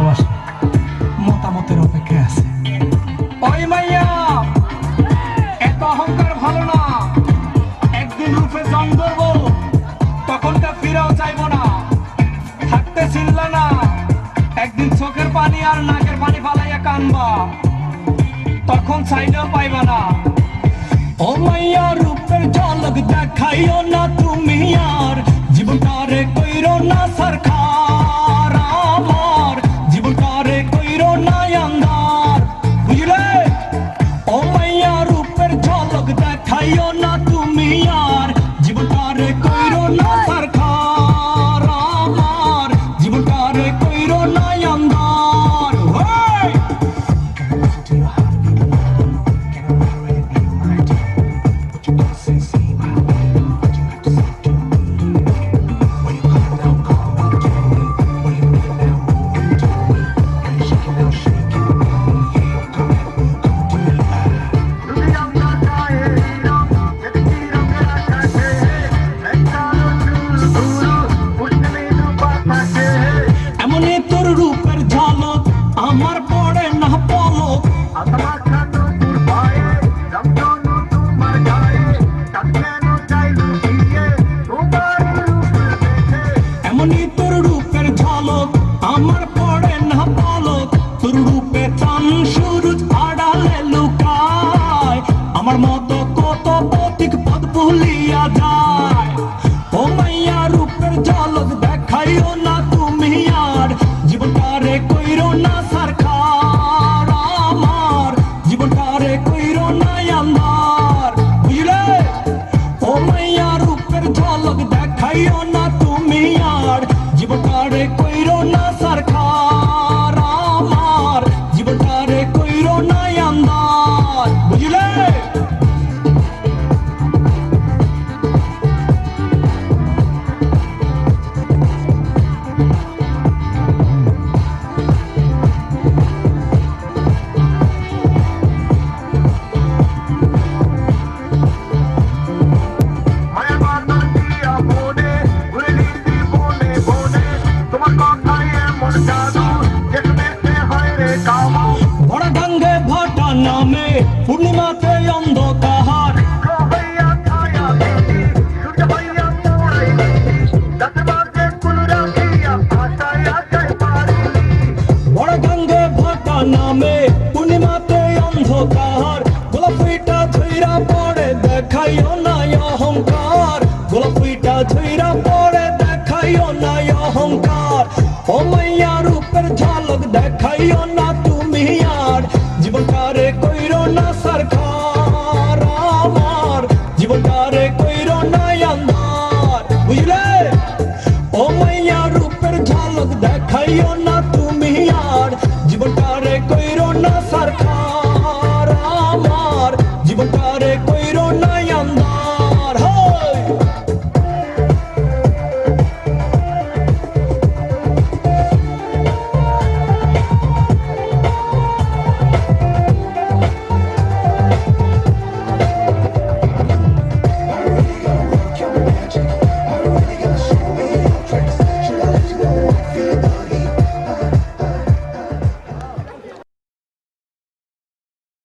ভালোবাসা মতামতের অপেক্ষায় আছে। ওই মাইয়া এত অহংকার ভালো না, একদিন রূপে জং ধরবো তখনটা ফিরেও চাইবো না, থাকতে চিনলা না একদিন চোখের পানি আর নাকের পানি ফালাইয়া কানবা, তখন চাইলেও পাইবা না। ও মাইয়া রূপের ঝলক দেখাইও না তুমি আর, জীবনটারে কইরো না সরকার, আমার জীবনটারে কইরো না আন্ধার, বুঝলে? ও মাইয়া রূপের ঝলক দেখাইও না তুমি আর, জীবনটারে কইরো না সরকার, আমার জীবনটারে কইরো না আন্ধার। এমনই তোর রূপের ঝলক আমার পড়ে না পলক, এমনই তোর রূপের ঝলক আমার পড়ে না পলক, তোর রূপে চান সূরজ আড়ালে লুকায়, আমার মতো কত পথিক পথ ভুলিয়া যায়। ও মাইয়া রূপের ঝলক দেখাইও না তুমি আর, জীবনটারে কইরো না